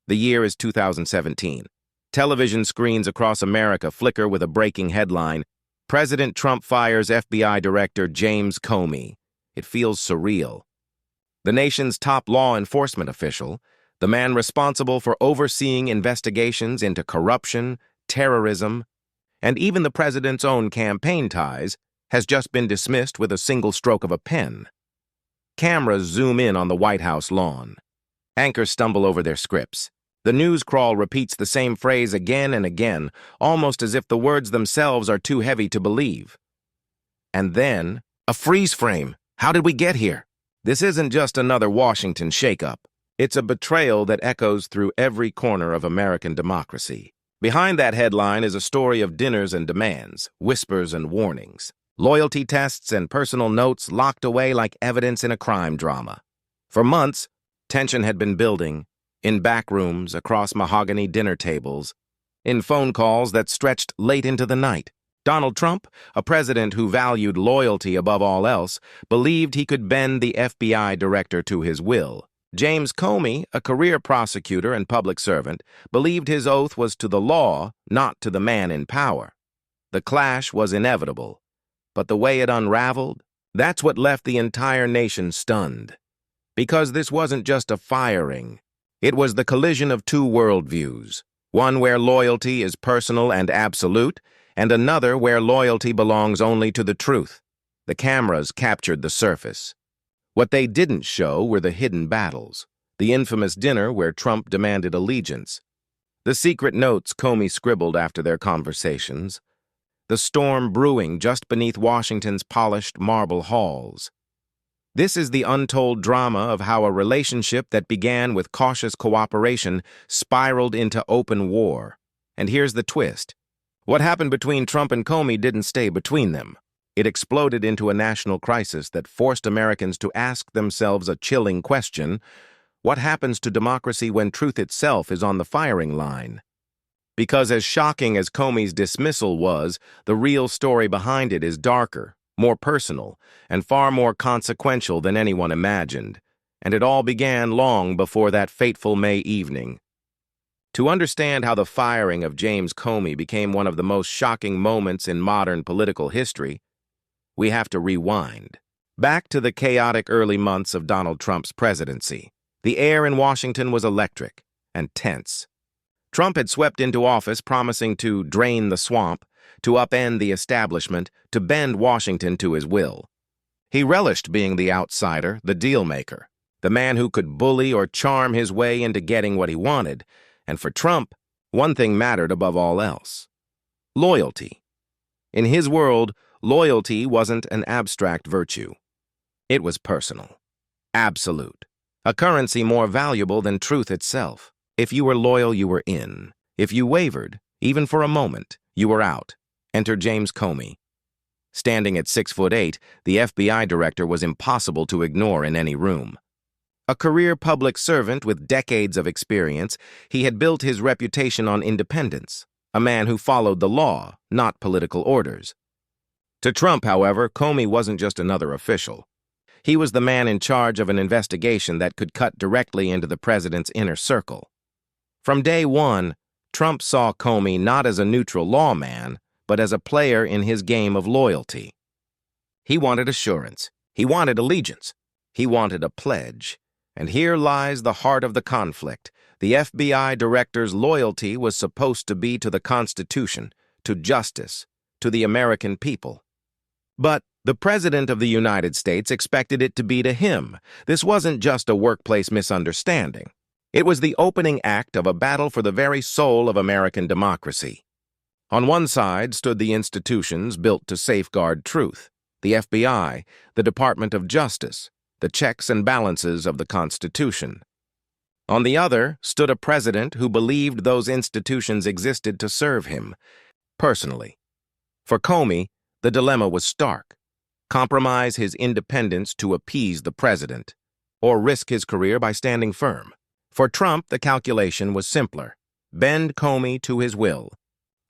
The year is 2017. Television screens across America flicker with a breaking headline: President Trump fires FBI Director James Comey. It feels surreal. The nation's top law enforcement official, the man responsible for overseeing investigations into corruption, terrorism, and even the president's own campaign ties, has just been dismissed with a single stroke of a pen. Cameras zoom in on the White House lawn. Anchors stumble over their scripts. The news crawl repeats the same phrase again and again, almost as if the words themselves are too heavy to believe. And then, a freeze frame. How did we get here? This isn't just another Washington shakeup. It's a betrayal that echoes through every corner of American democracy. Behind that headline is a story of dinners and demands, whispers and warnings, loyalty tests and personal notes locked away like evidence in a crime drama. For months, tension had been building, in back rooms, across mahogany dinner tables, in phone calls that stretched late into the night. Donald Trump, a president who valued loyalty above all else, believed he could bend the FBI director to his will. James Comey, a career prosecutor and public servant, believed his oath was to the law, not to the man in power. The clash was inevitable, but the way it unraveled, that's what left the entire nation stunned. Because this wasn't just a firing. It was the collision of two worldviews, one where loyalty is personal and absolute, and another where loyalty belongs only to the truth. The cameras captured the surface. What they didn't show were the hidden battles, the infamous dinner where Trump demanded allegiance, the secret notes Comey scribbled after their conversations, the storm brewing just beneath Washington's polished marble halls. This is the untold drama of how a relationship that began with cautious cooperation spiraled into open war. And here's the twist. What happened between Trump and Comey didn't stay between them. It exploded into a national crisis that forced Americans to ask themselves a chilling question: what happens to democracy when truth itself is on the firing line? Because as shocking as Comey's dismissal was, the real story behind it is darker, more personal, and far more consequential than anyone imagined. And it all began long before that fateful May evening. To understand how the firing of James Comey became one of the most shocking moments in modern political history, we have to rewind. Back to the chaotic early months of Donald Trump's presidency. The air in Washington was electric and tense. Trump had swept into office promising to drain the swamp, to upend the establishment, to bend Washington to his will. He relished being the outsider, the deal-maker, the man who could bully or charm his way into getting what he wanted. And for Trump, one thing mattered above all else: loyalty. In his world, loyalty wasn't an abstract virtue. It was personal, absolute, a currency more valuable than truth itself. If you were loyal, you were in. If you wavered, even for a moment, you were out. Enter James Comey. Standing at 6'8", the FBI director was impossible to ignore in any room. A career public servant with decades of experience, he had built his reputation on independence, a man who followed the law, not political orders. To Trump, however, Comey wasn't just another official. He was the man in charge of an investigation that could cut directly into the president's inner circle. From day one, Trump saw Comey not as a neutral lawman, but as a player in his game of loyalty. He wanted assurance. He wanted allegiance. He wanted a pledge. And here lies the heart of the conflict. The FBI director's loyalty was supposed to be to the Constitution, to justice, to the American people. But the President of the United States expected it to be to him. This wasn't just a workplace misunderstanding. It was the opening act of a battle for the very soul of American democracy. On one side stood the institutions built to safeguard truth: the FBI, the Department of Justice, the checks and balances of the Constitution. On the other stood a president who believed those institutions existed to serve him, personally. For Comey, the dilemma was stark: compromise his independence to appease the president, or risk his career by standing firm. For Trump, the calculation was simpler: bend Comey to his will,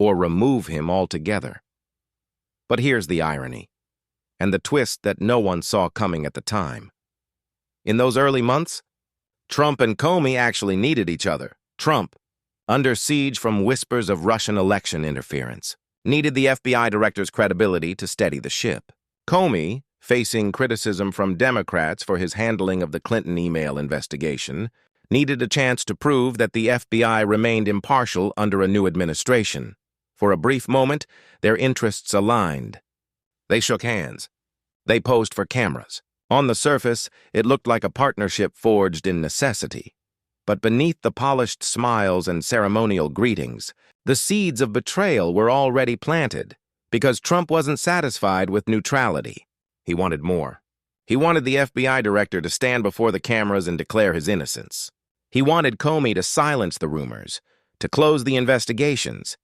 or remove him altogether. But here's the irony, and the twist that no one saw coming at the time. In those early months, Trump and Comey actually needed each other. Trump, under siege from whispers of Russian election interference, needed the FBI director's credibility to steady the ship. Comey, facing criticism from Democrats for his handling of the Clinton email investigation, needed a chance to prove that the FBI remained impartial under a new administration. For a brief moment, their interests aligned. They shook hands. They posed for cameras. On the surface, it looked like a partnership forged in necessity. But beneath the polished smiles and ceremonial greetings, the seeds of betrayal were already planted, because Trump wasn't satisfied with neutrality. He wanted more. He wanted the FBI director to stand before the cameras and declare his innocence. He wanted Comey to silence the rumors, to close the investigations,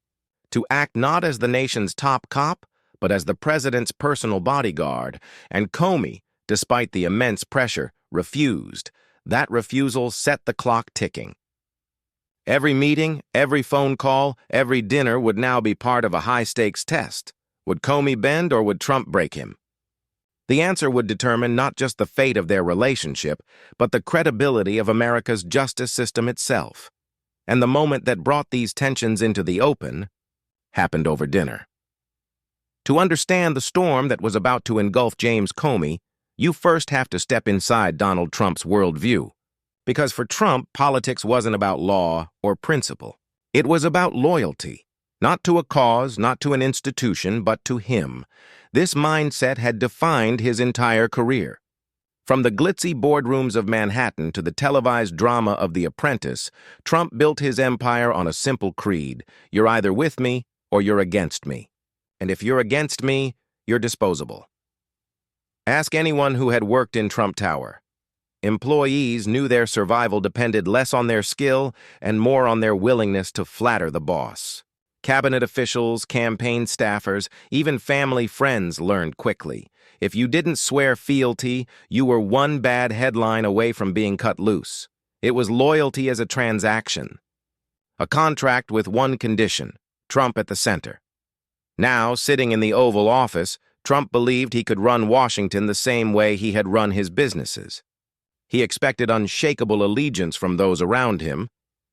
to act not as the nation's top cop, but as the president's personal bodyguard. And Comey, despite the immense pressure, refused. That refusal set the clock ticking. Every meeting, every phone call, every dinner would now be part of a high-stakes test. Would Comey bend or would Trump break him? The answer would determine not just the fate of their relationship, but the credibility of America's justice system itself. And the moment that brought these tensions into the open happened over dinner. To understand the storm that was about to engulf James Comey, you first have to step inside Donald Trump's worldview. Because for Trump, politics wasn't about law or principle. It was about loyalty. Not to a cause, not to an institution, but to him. This mindset had defined his entire career. From the glitzy boardrooms of Manhattan to the televised drama of The Apprentice, Trump built his empire on a simple creed. You're either with me or you're against me. And if you're against me, you're disposable. Ask anyone who had worked in Trump Tower. Employees knew their survival depended less on their skill and more on their willingness to flatter the boss. Cabinet officials, campaign staffers, even family friends learned quickly. If you didn't swear fealty, you were one bad headline away from being cut loose. It was loyalty as a transaction. A contract with one condition, Trump at the center. Now, sitting in the Oval Office, Trump believed he could run Washington the same way he had run his businesses. He expected unshakable allegiance from those around him,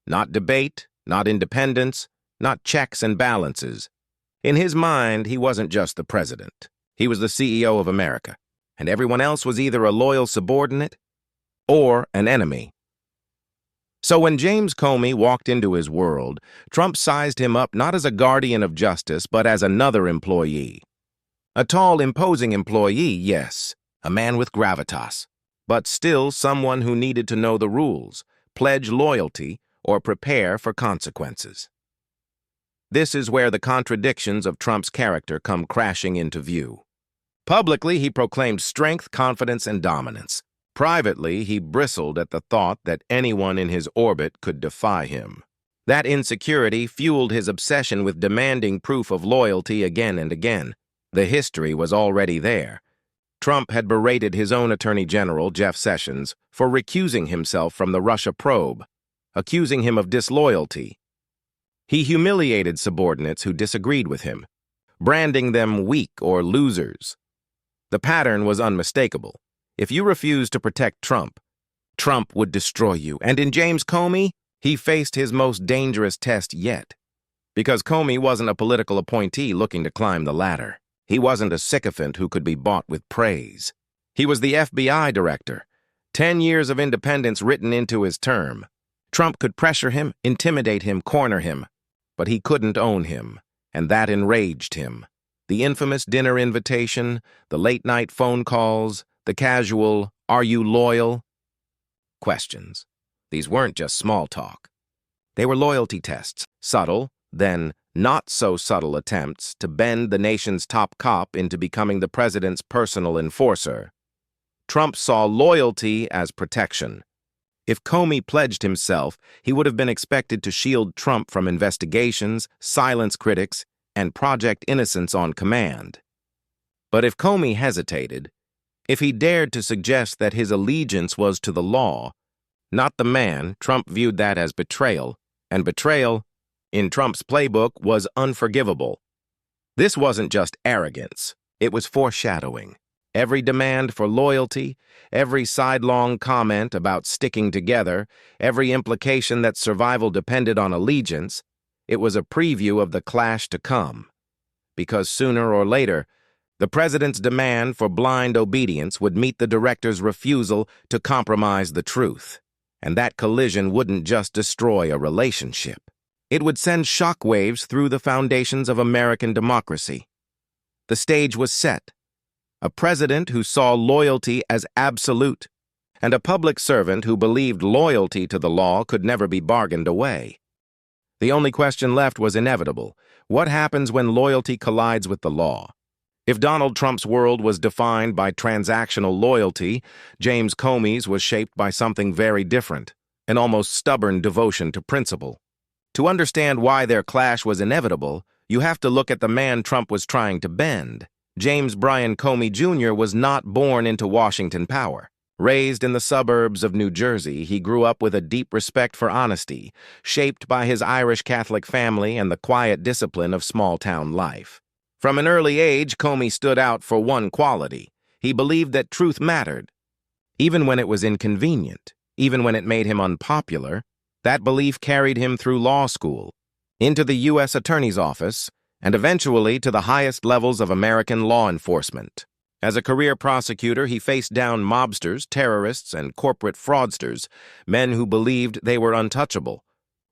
not debate, not independence, not checks and balances. In his mind, he wasn't just the president. He was the CEO of America, and everyone else was either a loyal subordinate or an enemy. So when James Comey walked into his world, Trump sized him up not as a guardian of justice, but as another employee. A tall, imposing employee, yes, a man with gravitas, but still someone who needed to know the rules, pledge loyalty, or prepare for consequences. This is where the contradictions of Trump's character come crashing into view. Publicly, he proclaimed strength, confidence, and dominance. Privately, he bristled at the thought that anyone in his orbit could defy him. That insecurity fueled his obsession with demanding proof of loyalty again and again. The history was already there. Trump had berated his own Attorney General, Jeff Sessions, for recusing himself from the Russia probe, accusing him of disloyalty. He humiliated subordinates who disagreed with him, branding them weak or losers. The pattern was unmistakable. If you refused to protect Trump, Trump would destroy you. And in James Comey, he faced his most dangerous test yet. Because Comey wasn't a political appointee looking to climb the ladder. He wasn't a sycophant who could be bought with praise. He was the FBI director, 10 years of independence written into his term. Trump could pressure him, intimidate him, corner him, but he couldn't own him, and that enraged him. The infamous dinner invitation, the late-night phone calls, the casual, "Are you loyal?" questions. These weren't just small talk. They were loyalty tests, subtle, then not-so-subtle attempts to bend the nation's top cop into becoming the president's personal enforcer. Trump saw loyalty as protection. If Comey pledged himself, he would have been expected to shield Trump from investigations, silence critics, and Project Innocence on command. But if Comey hesitated, if he dared to suggest that his allegiance was to the law, not the man, Trump viewed that as betrayal, and betrayal, in Trump's playbook, was unforgivable. This wasn't just arrogance, it was foreshadowing. Every demand for loyalty, every sidelong comment about sticking together, every implication that survival depended on allegiance, it was a preview of the clash to come. Because sooner or later, the president's demand for blind obedience would meet the director's refusal to compromise the truth. And that collision wouldn't just destroy a relationship. It would send shockwaves through the foundations of American democracy. The stage was set. A president who saw loyalty as absolute, and a public servant who believed loyalty to the law could never be bargained away. The only question left was inevitable. What happens when loyalty collides with the law? If Donald Trump's world was defined by transactional loyalty, James Comey's was shaped by something very different, an almost stubborn devotion to principle. To understand why their clash was inevitable, you have to look at the man Trump was trying to bend. James Bryan Comey Jr. was not born into Washington power. Raised in the suburbs of New Jersey, he grew up with a deep respect for honesty, shaped by his Irish Catholic family and the quiet discipline of small-town life. From an early age, Comey stood out for one quality. He believed that truth mattered. Even when it was inconvenient, even when it made him unpopular, that belief carried him through law school, into the U.S. Attorney's Office, and eventually to the highest levels of American law enforcement. As a career prosecutor, he faced down mobsters, terrorists, and corporate fraudsters, men who believed they were untouchable.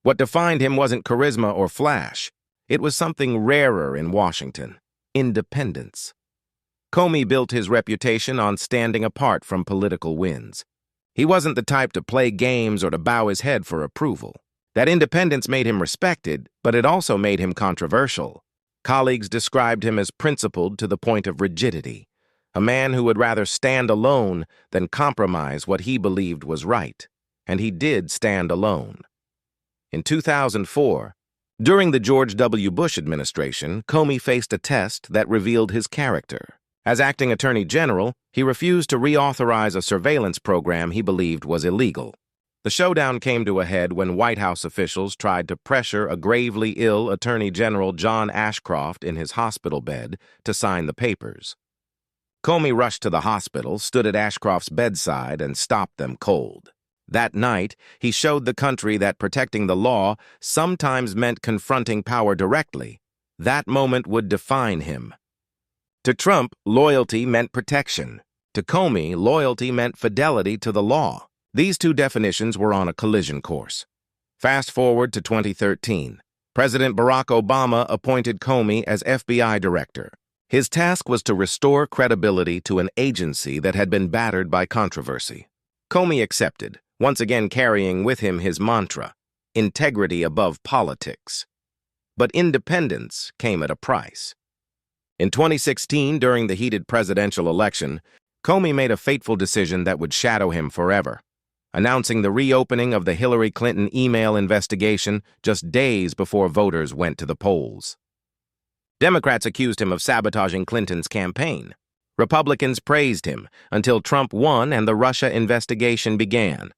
What defined him wasn't charisma or flash. It was something rarer in Washington: independence. Comey built his reputation on standing apart from political winds. He wasn't the type to play games or to bow his head for approval. That independence made him respected, but it also made him controversial. Colleagues described him as principled to the point of rigidity, a man who would rather stand alone than compromise what he believed was right. And he did stand alone. In 2004, during the George W. Bush administration, Comey faced a test that revealed his character. As acting attorney general, he refused to reauthorize a surveillance program he believed was illegal. The showdown came to a head when White House officials tried to pressure a gravely ill Attorney General John Ashcroft in his hospital bed to sign the papers. Comey rushed to the hospital, stood at Ashcroft's bedside, and stopped them cold. That night, he showed the country that protecting the law sometimes meant confronting power directly. That moment would define him. To Trump, loyalty meant protection. To Comey, loyalty meant fidelity to the law. These two definitions were on a collision course. Fast forward to 2013. President Barack Obama appointed Comey as FBI director. His task was to restore credibility to an agency that had been battered by controversy. Comey accepted, once again carrying with him his mantra: integrity above politics. But independence came at a price. In 2016, during the heated presidential election, Comey made a fateful decision that would shadow him forever, announcing the reopening of the Hillary Clinton email investigation just days before voters went to the polls. Democrats accused him of sabotaging Clinton's campaign. Republicans praised him until Trump won and the Russia investigation began.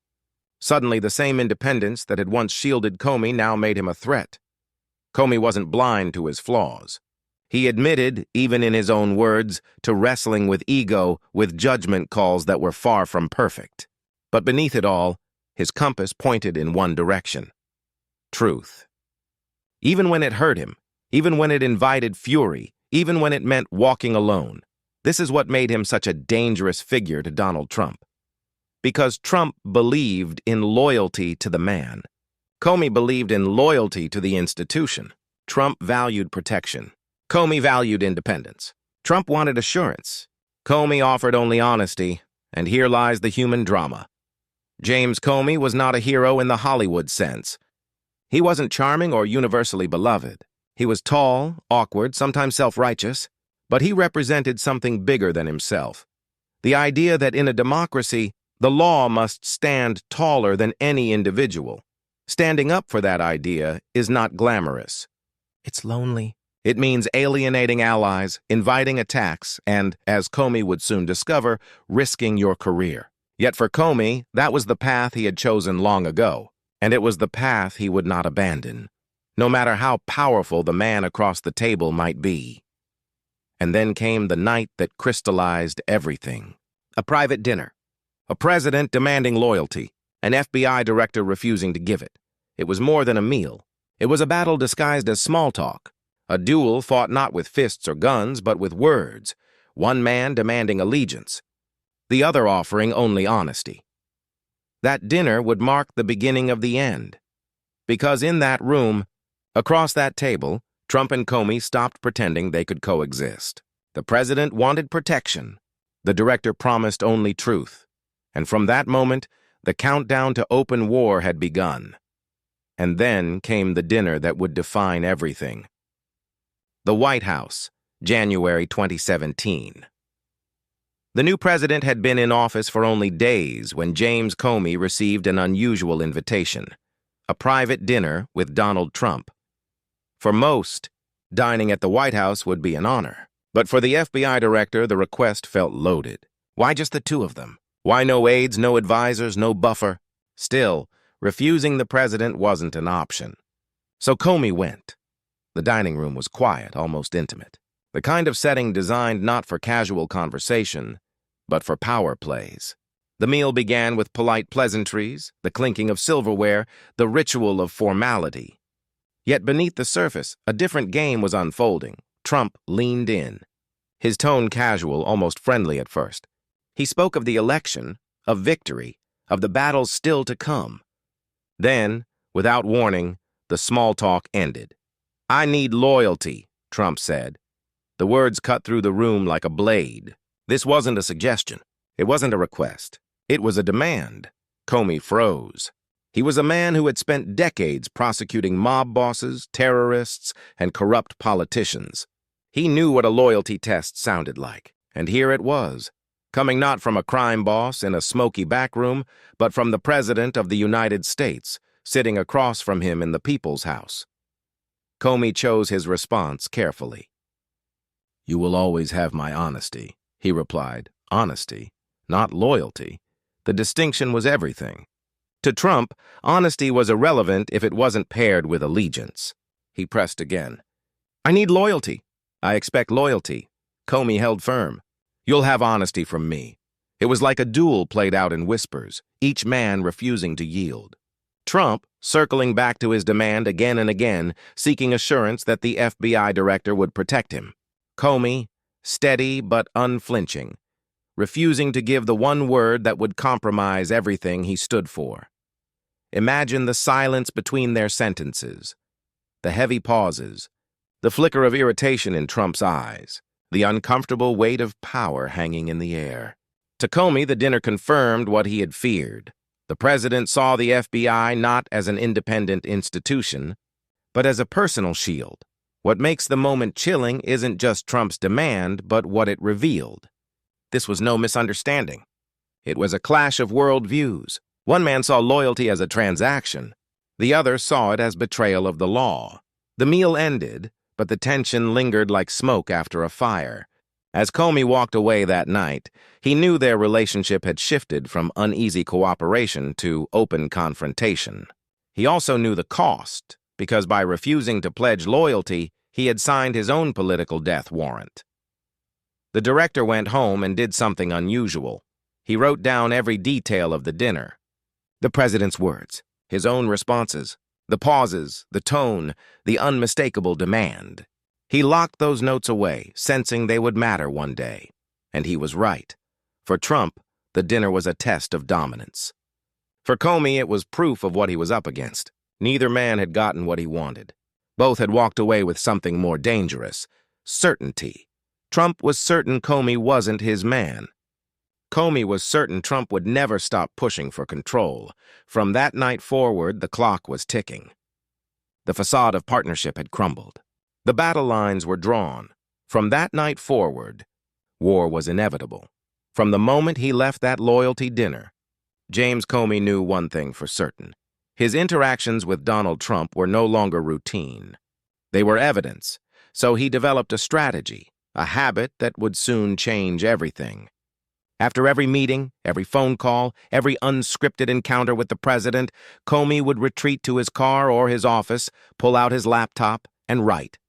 Suddenly, the same independence that had once shielded Comey now made him a threat. Comey wasn't blind to his flaws. He admitted, even in his own words, to wrestling with ego, with judgment calls that were far from perfect. But beneath it all, his compass pointed in one direction: truth. Even when it hurt him, even when it invited fury, even when it meant walking alone, this is what made him such a dangerous figure to Donald Trump. Because Trump believed in loyalty to the man. Comey believed in loyalty to the institution. Trump valued protection. Comey valued independence. Trump wanted assurance. Comey offered only honesty, and here lies the human drama. James Comey was not a hero in the Hollywood sense. He wasn't charming or universally beloved. He was tall, awkward, sometimes self-righteous, but he represented something bigger than himself. The idea that in a democracy, the law must stand taller than any individual. Standing up for that idea is not glamorous. It's lonely. It means alienating allies, inviting attacks, and, as Comey would soon discover, risking your career. Yet for Comey, that was the path he had chosen long ago, and it was the path he would not abandon, no matter how powerful the man across the table might be. And then came the night that crystallized everything. A private dinner. A president demanding loyalty. An FBI director refusing to give it. It was more than a meal. It was a battle disguised as small talk. A duel fought not with fists or guns, but with words. One man demanding allegiance. The other offering only honesty. That dinner would mark the beginning of the end. Because in that room, across that table, Trump and Comey stopped pretending they could coexist. The president wanted protection. The director promised only truth. And from that moment, the countdown to open war had begun. And then came the dinner that would define everything. The White House, January 2017. The new president had been in office for only days when James Comey received an unusual invitation, a private dinner with Donald Trump. For most, dining at the White House would be an honor. But for the FBI director, the request felt loaded. Why just the two of them? Why no aides, no advisors, no buffer? Still, refusing the president wasn't an option. So Comey went. The dining room was quiet, almost intimate. The kind of setting designed not for casual conversation, but for power plays. The meal began with polite pleasantries, the clinking of silverware, the ritual of formality. Yet beneath the surface, a different game was unfolding. Trump leaned in. His tone casual, almost friendly at first. He spoke of the election, of victory, of the battles still to come. Then, without warning, the small talk ended. "I need loyalty," Trump said. The words cut through the room like a blade. This wasn't a suggestion. It wasn't a request. It was a demand. Comey froze. He was a man who had spent decades prosecuting mob bosses, terrorists, and corrupt politicians. He knew what a loyalty test sounded like, and here it was, coming not from a crime boss in a smoky back room, but from the President of the United States, sitting across from him in the People's House. Comey chose his response carefully. "You will always have my honesty," he replied. Honesty, not loyalty. The distinction was everything. To Trump, honesty was irrelevant if it wasn't paired with allegiance. He pressed again. "I need loyalty. I expect loyalty." Comey held firm. "You'll have honesty from me." It was like a duel played out in whispers, each man refusing to yield. Trump, circling back to his demand again and again, seeking assurance that the FBI director would protect him. Comey, steady but unflinching, refusing to give the one word that would compromise everything he stood for. Imagine the silence between their sentences, the heavy pauses, the flicker of irritation in Trump's eyes, the uncomfortable weight of power hanging in the air. To Comey, the dinner confirmed what he had feared. The president saw the FBI not as an independent institution, but as a personal shield. What makes the moment chilling isn't just Trump's demand, but what it revealed. This was no misunderstanding. It was a clash of worldviews. One man saw loyalty as a transaction. The other saw it as betrayal of the law. The meal ended, but the tension lingered like smoke after a fire. As Comey walked away that night, he knew their relationship had shifted from uneasy cooperation to open confrontation. He also knew the cost, because by refusing to pledge loyalty, he had signed his own political death warrant. The director went home and did something unusual. He wrote down every detail of the dinner. The president's words, his own responses, the pauses, the tone, the unmistakable demand. He locked those notes away, sensing they would matter one day. And he was right. For Trump, the dinner was a test of dominance. For Comey, it was proof of what he was up against. Neither man had gotten what he wanted. Both had walked away with something more dangerous, certainty. Trump was certain Comey wasn't his man. Comey was certain Trump would never stop pushing for control. From that night forward, the clock was ticking. The facade of partnership had crumbled. The battle lines were drawn. From that night forward, war was inevitable. From the moment he left that loyalty dinner, James Comey knew one thing for certain. His interactions with Donald Trump were no longer routine. They were evidence, so he developed a strategy, a habit that would soon change everything. After every meeting, every phone call, every unscripted encounter with the president, Comey would retreat to his car or his office, pull out his laptop, and write.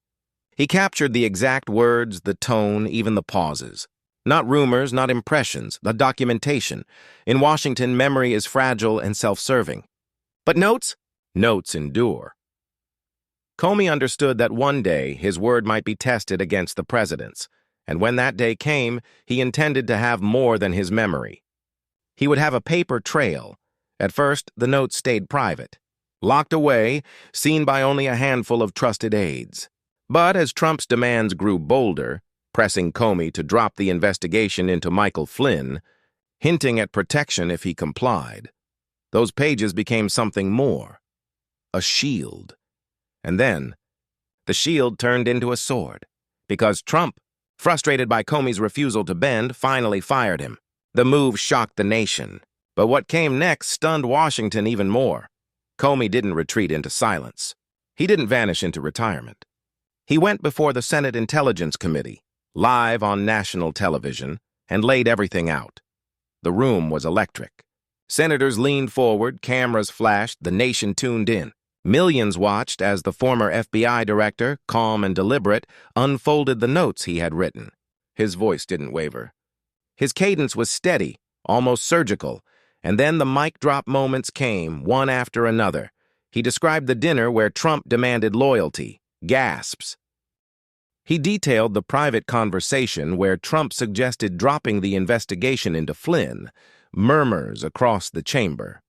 He captured the exact words, the tone, even the pauses. Not rumors, not impressions, the documentation. In Washington, memory is fragile and self-serving. But notes? Notes endure. Comey understood that one day his word might be tested against the president's, and when that day came, he intended to have more than his memory. He would have a paper trail. At first, the notes stayed private, locked away, seen by only a handful of trusted aides. But as Trump's demands grew bolder, pressing Comey to drop the investigation into Michael Flynn, hinting at protection if he complied, those pages became something more, a shield. And then, the shield turned into a sword, because Trump, frustrated by Comey's refusal to bend, finally fired him. The move shocked the nation, but what came next stunned Washington even more. Comey didn't retreat into silence. He didn't vanish into retirement. He went before the Senate Intelligence Committee, live on national television, and laid everything out. The room was electric. Senators leaned forward, cameras flashed, the nation tuned in. Millions watched as the former FBI director, calm and deliberate, unfolded the notes he had written. His voice didn't waver. His cadence was steady, almost surgical, and then the mic drop moments came, one after another. He described the dinner where Trump demanded loyalty, gasps. He detailed the private conversation where Trump suggested dropping the investigation into Flynn, murmurs across the chamber.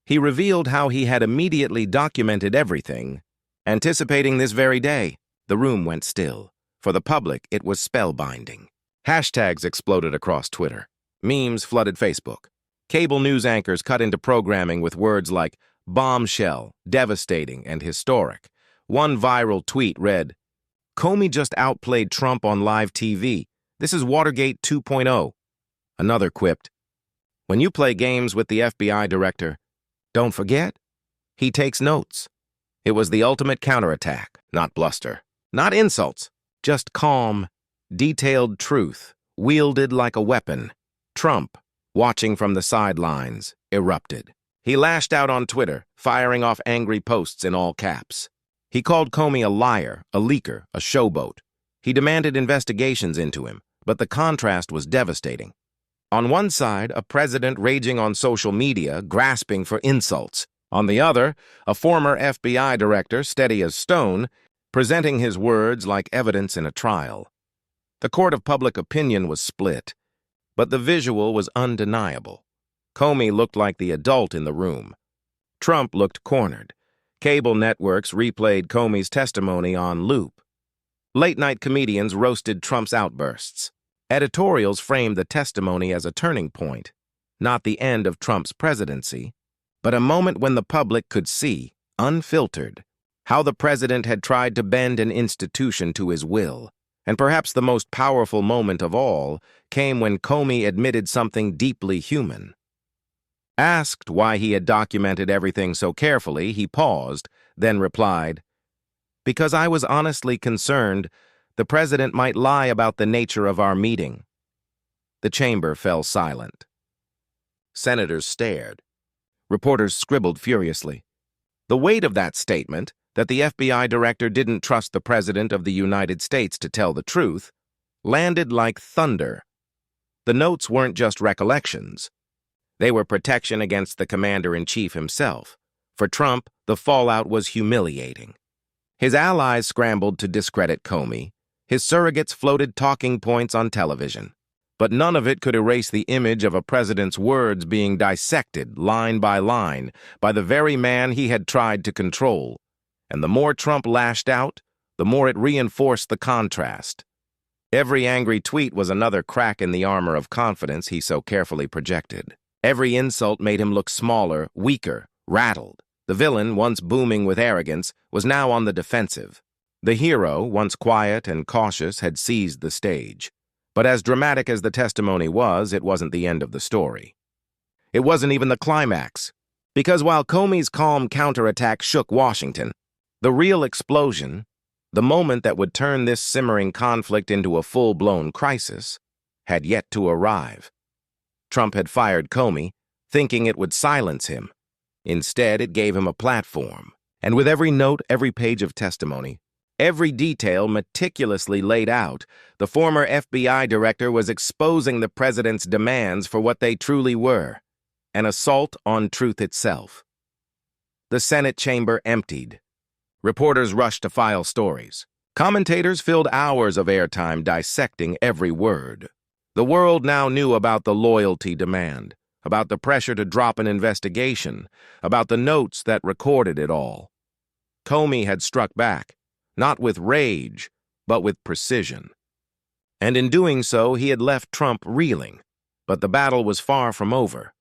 He revealed how he had immediately documented everything, anticipating this very day. The room went still. For the public, it was spellbinding. Hashtags exploded across Twitter. Memes flooded Facebook. Cable news anchors cut into programming with words like bombshell, devastating, and historic. One viral tweet read, "Comey just outplayed Trump on live TV. This is Watergate 2.0. Another quipped, "When you play games with the FBI director, don't forget, he takes notes." It was the ultimate counterattack, not bluster, not insults, just calm, detailed truth, wielded like a weapon. Trump, watching from the sidelines, erupted. He lashed out on Twitter, firing off angry posts in all caps. He called Comey a liar, a leaker, a showboat. He demanded investigations into him, but the contrast was devastating. On one side, a president raging on social media, grasping for insults. On the other, a former FBI director, steady as stone, presenting his words like evidence in a trial. The court of public opinion was split, but the visual was undeniable. Comey looked like the adult in the room. Trump looked cornered. Cable networks replayed Comey's testimony on loop. Late-night comedians roasted Trump's outbursts. Editorials framed the testimony as a turning point, not the end of Trump's presidency, but a moment when the public could see, unfiltered, how the president had tried to bend an institution to his will. And perhaps the most powerful moment of all came when Comey admitted something deeply human. Asked why he had documented everything so carefully, he paused, then replied, "Because I was honestly concerned the president might lie about the nature of our meeting." The chamber fell silent. Senators stared. Reporters scribbled furiously. The weight of that statement, that the FBI director didn't trust the President of the United States to tell the truth, landed like thunder. The notes weren't just recollections. They were protection against the commander-in-chief himself. For Trump, the fallout was humiliating. His allies scrambled to discredit Comey. His surrogates floated talking points on television. But none of it could erase the image of a president's words being dissected line by line by the very man he had tried to control. And the more Trump lashed out, the more it reinforced the contrast. Every angry tweet was another crack in the armor of confidence he so carefully projected. Every insult made him look smaller, weaker, rattled. The villain, once booming with arrogance, was now on the defensive. The hero, once quiet and cautious, had seized the stage. But as dramatic as the testimony was, it wasn't the end of the story. It wasn't even the climax. Because while Comey's calm counterattack shook Washington, the real explosion, the moment that would turn this simmering conflict into a full-blown crisis, had yet to arrive. Trump had fired Comey, thinking it would silence him. Instead, it gave him a platform. And with every note, every page of testimony, Every detail meticulously laid out, the former FBI director was exposing the president's demands for what they truly were: an assault on truth itself. The Senate chamber emptied. Reporters rushed to file stories. Commentators filled hours of airtime dissecting every word. The world now knew about the loyalty demand, about the pressure to drop an investigation, about the notes that recorded it all. Comey had struck back, not with rage, but with precision. And in doing so, he had left Trump reeling. But the battle was far from over.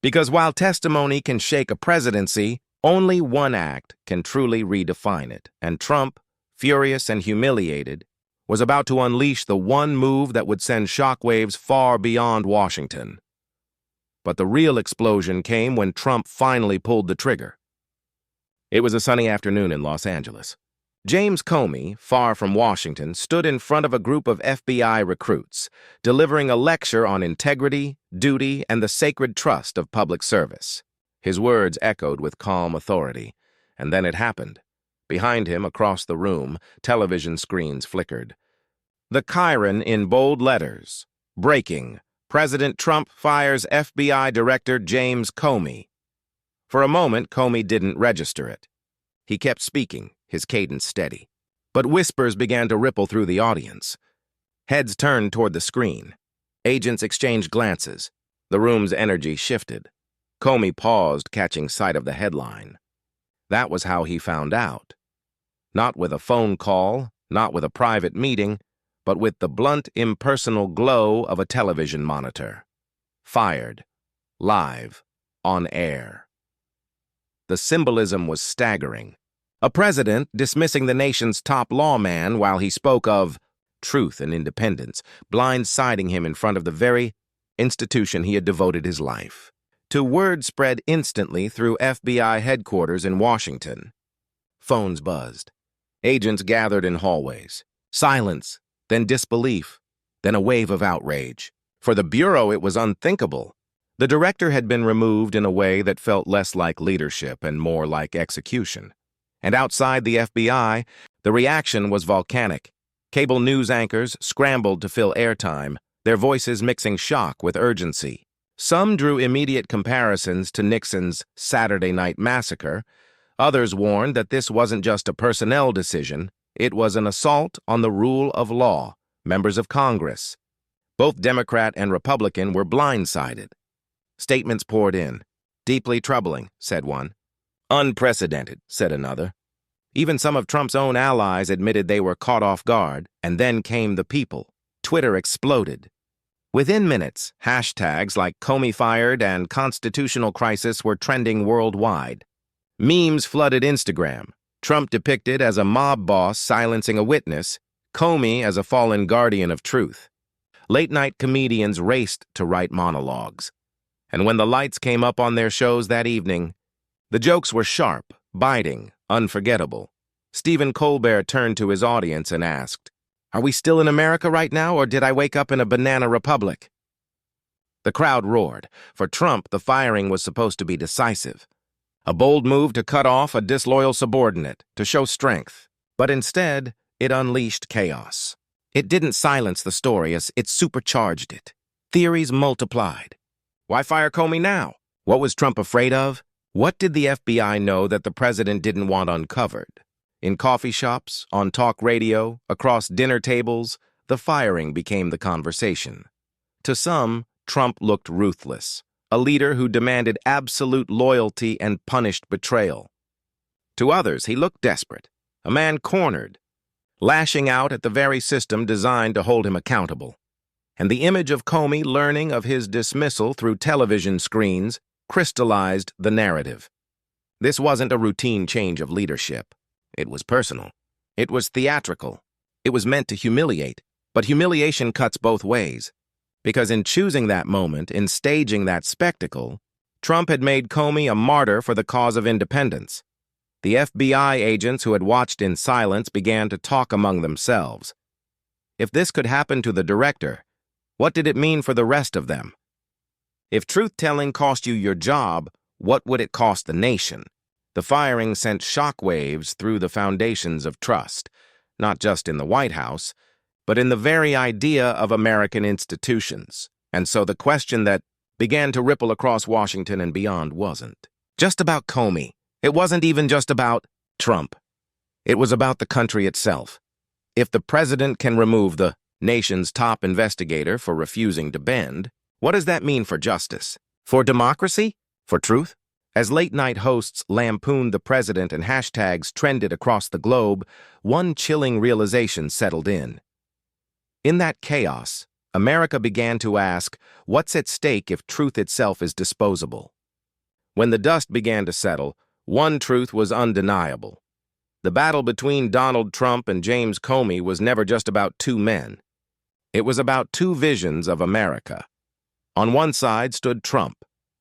Because while testimony can shake a presidency, only one act can truly redefine it. And Trump, furious and humiliated, was about to unleash the one move that would send shockwaves far beyond Washington. But the real explosion came when Trump finally pulled the trigger. It was a sunny afternoon in Los Angeles. James Comey, far from Washington, stood in front of a group of FBI recruits, delivering a lecture on integrity, duty, and the sacred trust of public service. His words echoed with calm authority, and then it happened. Behind him, across the room, television screens flickered. The chyron in bold letters: breaking, President Trump fires FBI Director James Comey. For a moment, Comey didn't register it. He kept speaking, his cadence steady. But whispers began to ripple through the audience. Heads turned toward the screen. Agents exchanged glances. The room's energy shifted. Comey paused, catching sight of the headline. That was how he found out. Not with a phone call, not with a private meeting, but with the blunt, impersonal glow of a television monitor. Fired. Live. On air. The symbolism was staggering. A president dismissing the nation's top lawman while he spoke of truth and independence, blindsiding him in front of the very institution he had devoted his life. To word spread instantly through FBI headquarters in Washington. Phones buzzed. Agents gathered in hallways. Silence, then disbelief, then a wave of outrage. For the Bureau, it was unthinkable. The director had been removed in a way that felt less like leadership and more like execution. And outside the FBI, the reaction was volcanic. Cable news anchors scrambled to fill airtime, their voices mixing shock with urgency. Some drew immediate comparisons to Nixon's Saturday Night Massacre. Others warned that this wasn't just a personnel decision, it was an assault on the rule of law, members of Congress. Both Democrat and Republican were blindsided. Statements poured in. Deeply troubling, said one. Unprecedented, said another. Even some of Trump's own allies admitted they were caught off guard, and then came the people. Twitter exploded. Within minutes, hashtags like Comey fired and constitutional crisis were trending worldwide. Memes flooded Instagram. Trump depicted as a mob boss silencing a witness, Comey as a fallen guardian of truth. Late-night comedians raced to write monologues. And when the lights came up on their shows that evening, the jokes were sharp, biting, unforgettable. Stephen Colbert turned to his audience and asked, "Are we still in America right now, or did I wake up in a banana republic?" The crowd roared. For Trump, the firing was supposed to be decisive. A bold move to cut off a disloyal subordinate, to show strength. But instead, it unleashed chaos. It didn't silence the story, as it supercharged it. Theories multiplied. Why fire Comey now? What was Trump afraid of? What did the FBI know that the president didn't want uncovered? In coffee shops, on talk radio, across dinner tables, the firing became the conversation. To some, Trump looked ruthless, a leader who demanded absolute loyalty and punished betrayal. To others, he looked desperate, a man cornered, lashing out at the very system designed to hold him accountable. And the image of Comey learning of his dismissal through television screens crystallized the narrative. This wasn't a routine change of leadership. It was personal. It was theatrical. It was meant to humiliate. But humiliation cuts both ways. Because in choosing that moment, in staging that spectacle, Trump had made Comey a martyr for the cause of independence. The FBI agents who had watched in silence began to talk among themselves. If this could happen to the director, what did it mean for the rest of them? If truth-telling cost you your job, what would it cost the nation? The firing sent shockwaves through the foundations of trust. not just in the White House, but in the very idea of American institutions. And so the question that began to ripple across Washington and beyond wasn't just about Comey. It wasn't even just about Trump. It was about the country itself. If the president can remove the nation's top investigator for refusing to bend, what does that mean for justice? For democracy? For truth? As late-night hosts lampooned the president and hashtags trended across the globe, one chilling realization settled in. In that chaos, America began to ask, what's at stake if truth itself is disposable? When the dust began to settle, one truth was undeniable. The battle between Donald Trump and James Comey was never just about two men. It was about two visions of America. On one side stood Trump,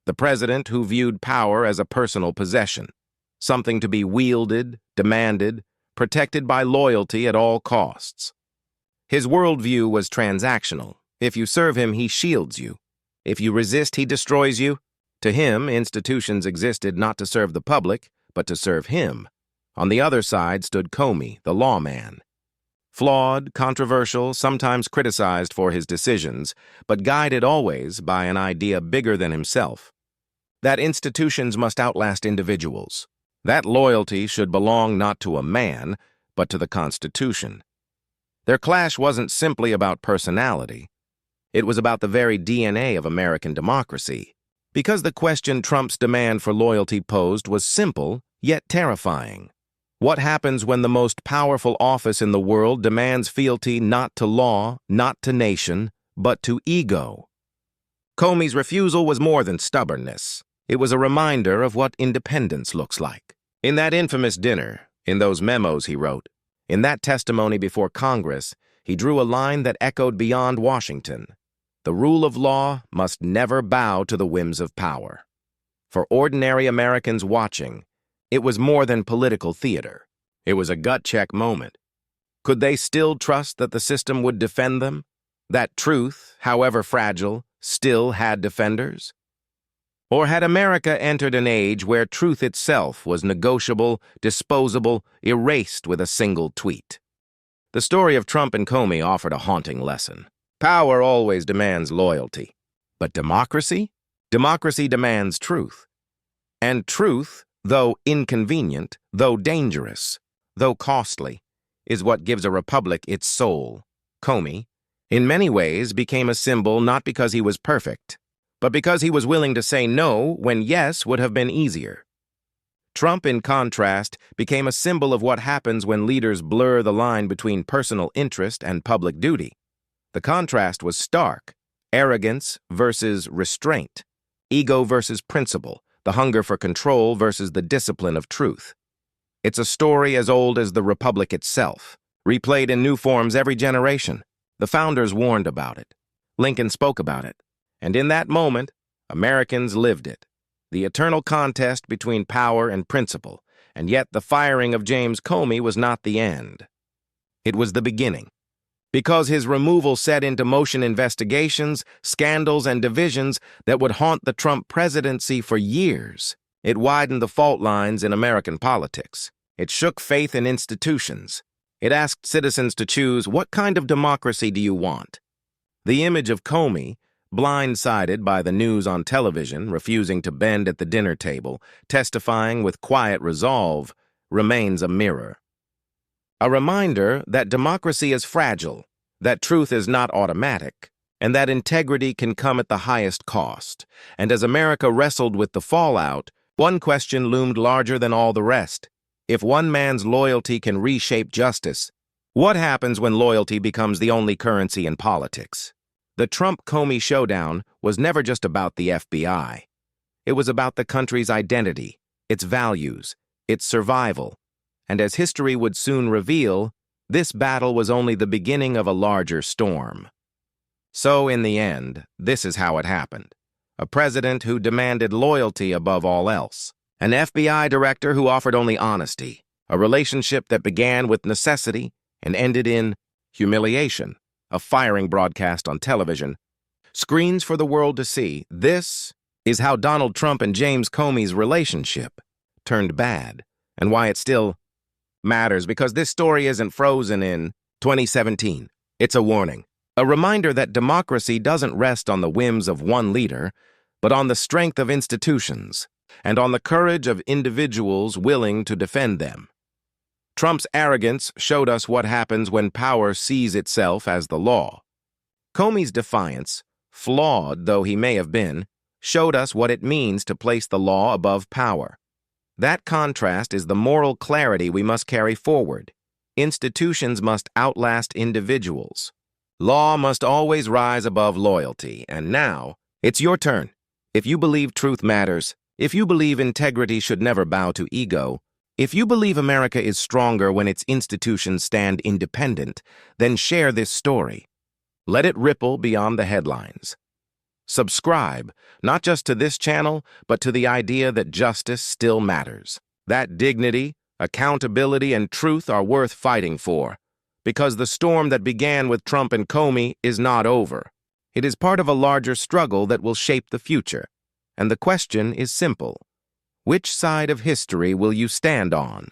the president who viewed power as a personal possession, something to be wielded, demanded, protected by loyalty at all costs. His worldview was transactional. If you serve him, he shields you. If you resist, he destroys you. To him, institutions existed not to serve the public, but to serve him. On the other side stood Comey, the lawman. Flawed, controversial, sometimes criticized for his decisions, but guided always by an idea bigger than himself. That institutions must outlast individuals. That loyalty should belong not to a man, but to the Constitution. Their clash wasn't simply about personality. It was about the very DNA of American democracy. Because the question Trump's demand for loyalty posed was simple, yet terrifying. What happens when the most powerful office in the world demands fealty not to law, not to nation, but to ego? Comey's refusal was more than stubbornness. It was a reminder of what independence looks like. In that infamous dinner, in those memos he wrote, in that testimony before Congress, he drew a line that echoed beyond Washington. The rule of law must never bow to the whims of power. For ordinary Americans watching, it was more than political theater. It was a gut-check moment. Could they still trust that the system would defend them? That truth, however fragile, still had defenders? Or had America entered an age where truth itself was negotiable, disposable, erased with a single tweet? The story of Trump and Comey offered a haunting lesson. Power always demands loyalty. But democracy? Democracy demands truth. And truth, though inconvenient, though dangerous, though costly, is what gives a republic its soul. Comey, in many ways, became a symbol not because he was perfect, but because he was willing to say no when yes would have been easier. Trump, in contrast, became a symbol of what happens when leaders blur the line between personal interest and public duty. The contrast was stark: arrogance versus restraint, ego versus principle, the hunger for control versus the discipline of truth. It's a story as old as the Republic itself, replayed in new forms every generation. The founders warned about it. Lincoln spoke about it. And in that moment, Americans lived it. The eternal contest between power and principle. And yet the firing of James Comey was not the end. It was the beginning. Because his removal set into motion investigations, scandals, and divisions that would haunt the Trump presidency for years. It widened the fault lines in American politics. It shook faith in institutions. It asked citizens to choose, what kind of democracy do you want? The image of Comey, blindsided by the news on television, refusing to bend at the dinner table, testifying with quiet resolve, remains a mirror. A reminder that democracy is fragile, that truth is not automatic, and that integrity can come at the highest cost. And as America wrestled with the fallout, one question loomed larger than all the rest. If one man's loyalty can reshape justice, what happens when loyalty becomes the only currency in politics? The Trump-Comey showdown was never just about the FBI. It was about the country's identity, its values, its survival. And as history would soon reveal, this battle was only the beginning of a larger storm. So, in the end, this is how it happened. A president who demanded loyalty above all else. An FBI director who offered only honesty. A relationship that began with necessity and ended in humiliation. A firing broadcast on television. Screens for the world to see. This is how Donald Trump and James Comey's relationship turned bad, and why it still matters because this story isn't frozen in 2017. It's a warning. A reminder that democracy doesn't rest on the whims of one leader, but on the strength of institutions and on the courage of individuals willing to defend them. Trump's arrogance showed us what happens when power sees itself as the law. Comey's defiance, flawed though he may have been, showed us what it means to place the law above power. That contrast is the moral clarity we must carry forward. Institutions must outlast individuals. Law must always rise above loyalty, and now, it's your turn. If you believe truth matters, if you believe integrity should never bow to ego, if you believe America is stronger when its institutions stand independent, then share this story. Let it ripple beyond the headlines. Subscribe, not just to this channel, but to the idea that justice still matters. That dignity, accountability, and truth are worth fighting for, because the storm that began with Trump and Comey is not over. It is part of a larger struggle that will shape the future. And the question is simple. Which side of history will you stand on?